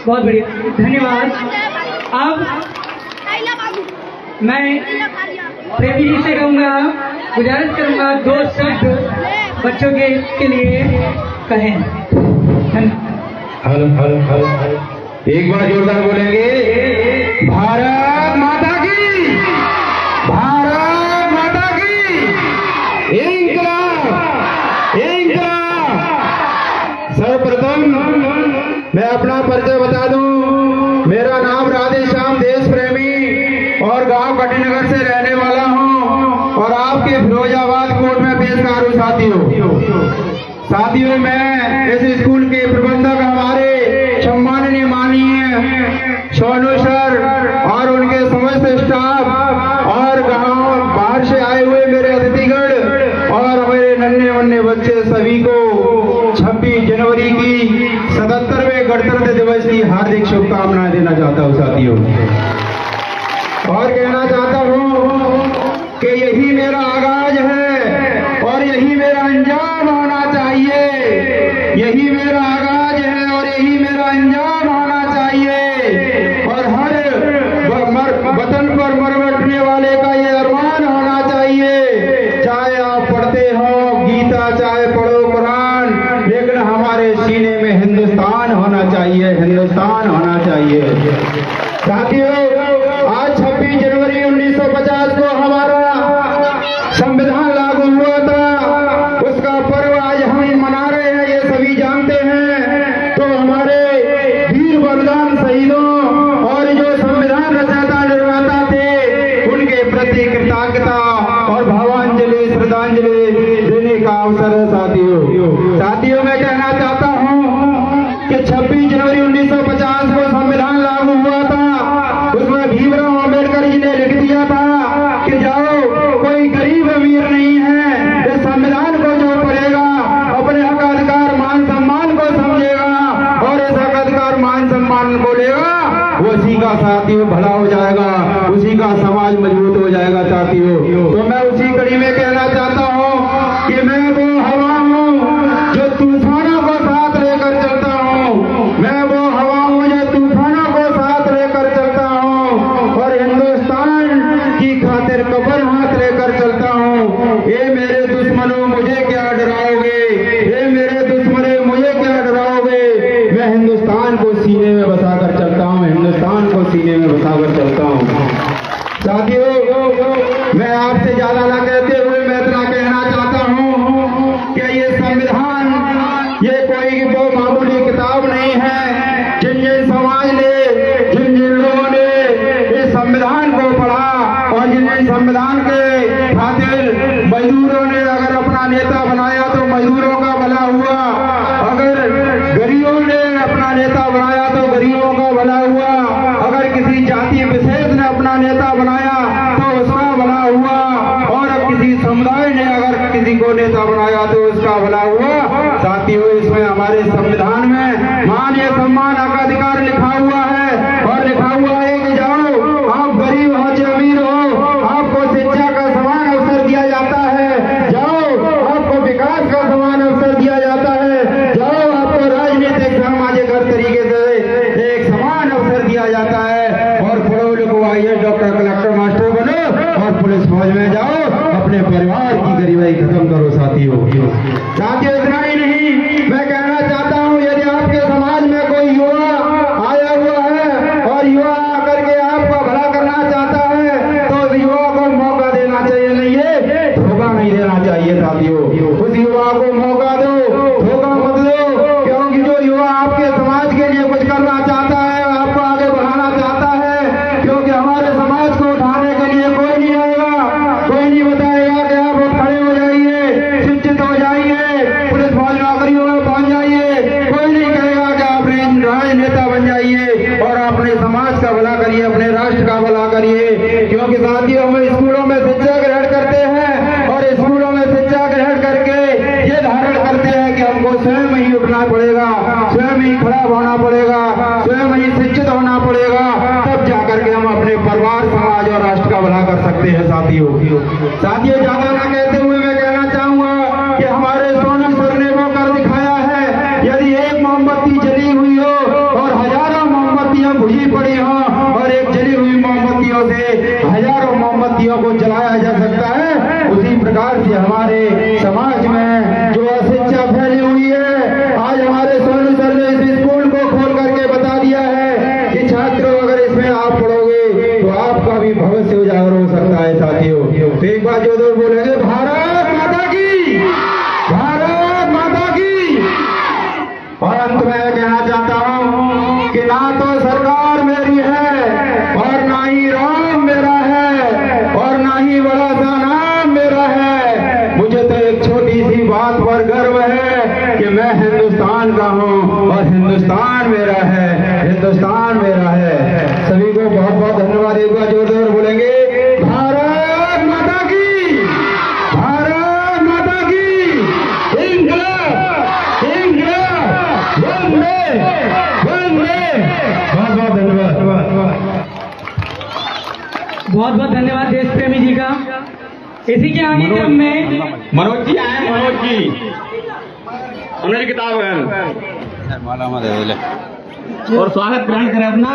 बहुत बढ़िया, धन्यवाद। अब मैं प्रेमी जी से कहूँगा, गुजारिश करूँगा 2 शब्द बच्चों के लिए कहें। हल हल हल हल एक बार जोरदार बोलेंगे, भारत माता की, भारत माता की, इंकलाब, इंकलाब। सर्वप्रथम मैं अपना परिचय बता दूं, मेरा नाम राधे श्याम देश प्रेमी और गांव कटीनगर से रहने वाला हूं और आपके फिरोजाबाद कोर्ट में पेशकार हूं। साथियों मैं इस स्कूल के प्रबंधक हमारे सम्माननीय माननीय सोनू सर और उनके समस्त स्टाफ और गांव बाहर से आए हुए मेरे अतिथिगण और मेरे नन्हे मुन्ने बच्चे सभी को 26 जनवरी की 77वें गणतंत्र दिवस की हार्दिक शुभकामनाएं देना चाहता हूं साथियों, और कहना चाहता हूं कि यही मेरा आगाज है और यही मेरा अंजाम होना चाहिए, यही मेरा आगाज है और यही मेरा अंजाम होना चाहिए, और हर वतन पर मरमटने वाले का ये अरमान होना चाहिए। चाहे आप पढ़ते हो गीता, चाहे पढ़ो कुरान, लेकिन हमारे सीने में हिंदुस्तान होना चाहिए, हिंदुस्तान होना चाहिए। साथियों आज 26 जनवरी 1950 को हमारा संविधान लागू हुआ था, उसका पर्व आज हम मना रहे हैं, ये सभी जानते हैं। तो हमारे वीर बलिदान शहीदों और जो संविधान रचयिता निर्माता थे उनके प्रति कृतज्ञता और भावांजलि श्रद्धांजलि देने का अवसर है साथियों मैं कहना चाहता हूं कि 26 जनवरी 1950 को संविधान लागू हुआ था, उसमें भीमराव अम्बेडकर जी ने लिख दिया था कि जाओ कोई गरीब अमीर नहीं है, इस संविधान को जो पढ़ेगा अपने हक अधिकार मान सम्मान को समझेगा और इस हक अधिकार मान सम्मान को लेगा, उसी का साथियों भला हो जाएगा, उसी का समाज मजबूत हो जाएगा साथियों। तो मैं उसी कड़ी में कहना चाहता हूँ कि मैं वो हवा हूँ जो तूफानों को साथ लेकर चलता हूँ, मैं वो हवा हूँ जो तूफानों को साथ लेकर चलता हूँ और हिंदुस्तान की खातिर कबर हाथ लेकर चलता हूँ। ये मेरे दुश्मनों मुझे क्या डराओगे, ये मेरे दुश्मनों मुझे क्या डराओगे, मैं हिंदुस्तान को सीने में बसा कर चलता हूँ, हिंदुस्तान को सीने में बसा कर चलता हूँ। साथियों मैं आपसे ज्यादा ना कहते हुए मैं इतना कहना चाहता हूँ कि ये संविधान ये कोई वो मामूली किताब नहीं है। जिन जिन समाज ने, जिन जिन लोगों ने इस संविधान को पढ़ा और जिन जिन संविधान के खातिर मजदूरों ने अगर अपना नेता बनाया तो मजदूरों का भला हुआ, अगर गरीबों ने अपना नेता बनाया तो गरीबों का भला हुआ, अगर किसी जाति विशेष ने अपना नेता बनाया तो उसका भला हुआ, और अब किसी समुदाय ने अगर किसी को नेता बनाया तो उसका भला हुआ। साथियों इसमें हमारे संविधान में मान या सम्मान हक अधिकार लिखा हुआ है और लिखा हुआ है कि जाओ आप गरीब हो चाहे अमीर हो, आपको शिक्षा का समान अवसर दिया जाता है, जाओ आपको विकास का समान अवसर दिया जाता है, जाओ आपको राजनीतिक सामाजिक हर तरीके से एक समान अवसर दिया जाता है, और पढ़ो लिखो आइए डॉक्टर कलेक्टर मास्टर बनो और पुलिस फौज में जाओ, अपने परिवार की गरीबाई खत्म करो साथियों। इतना ही नहीं मैं कहना चाहता हूँ यदि आपके समाज में कोई युवा आया हुआ है और युवा आकर के आपका भला करना चाहता है तो युवा को मौका देना चाहिए, नहीं है धोखा नहीं देना चाहिए साथियों। उस युवा को मौका दो, धोखा मत दो, क्योंकि जो युवा आपके समाज के लिए कुछ करना चाहता है, आपको आगे बढ़ाना चाहता है, क्योंकि हमारे समाज को उठाने के लिए कोई नहीं आएगा, कोई नहीं बताएगा कि आप खड़े हो जाइए, शिक्षित हो जाइए, पुलिस फौज नौकरियों में पहुंच जाइए, कोई नहीं कहेगा कि आप राजनेता बन जाइए और अपने समाज का भला करिए, अपने राष्ट्र का भला करिए। क्योंकि साथियों हम स्कूलों में शिक्षा ग्रहण करते हैं और स्कूलों में शिक्षा ग्रहण करके ये धारण करते हैं कि हमको स्वयं ही उठना पड़ेगा, स्वयं ही खड़ा होना पड़ेगा, स्वयं ही शिक्षित होना पड़ेगा, तब जाकर के हम अपने परिवार समाज और राष्ट्र का भला कर सकते हैं साथियों। ज्यादा ना कहते हुए मैं कहना चाहूंगा कि हमारे सोनू सर ने वो कर दिखाया है, यदि एक मोमबत्ती जली हुई हो और हजारों मोमबत्तियों को जलाया जा सकता है, उसी प्रकार से हमारे समाज में जो अशिक्षा फैली हुई है, आज हमारे सोनू सर ने इस स्कूल को खोल करके बता दिया है कि छात्रों अगर इसमें आप पढ़ोगे तो आपका भी भविष्य उजागर हो सकता है। साथियों, तो एक बार जो लोग बोलेंगे भारत माता की, भारत माता की। और अंत में कहना चाहता हूँ कि ना तो सरकार मेरी है और ना ही राम मेरा है और ना ही बड़ा सा नाम मेरा है। मुझे तो एक छोटी सी बात पर गर्व है कि मैं हिंदुस्तान का हूँ और हिंदुस्तान मेरा है, हिंदुस्तान मेरा है। सभी को बहुत बहुत धन्यवाद। एक बार जोरदार बोलेंगे भारत माता की, भारत माता की। इंकलाब, इंकलाब, वंदे, वंदे। बहुत बहुत धन्यवाद। बहुत बहुत धन्यवाद देश प्रेमी जी का। इसी के आगे क्रम में मनोज जी आए, मनोज जी उन्हें किताब है और स्वागत ग्रहण करें अपना।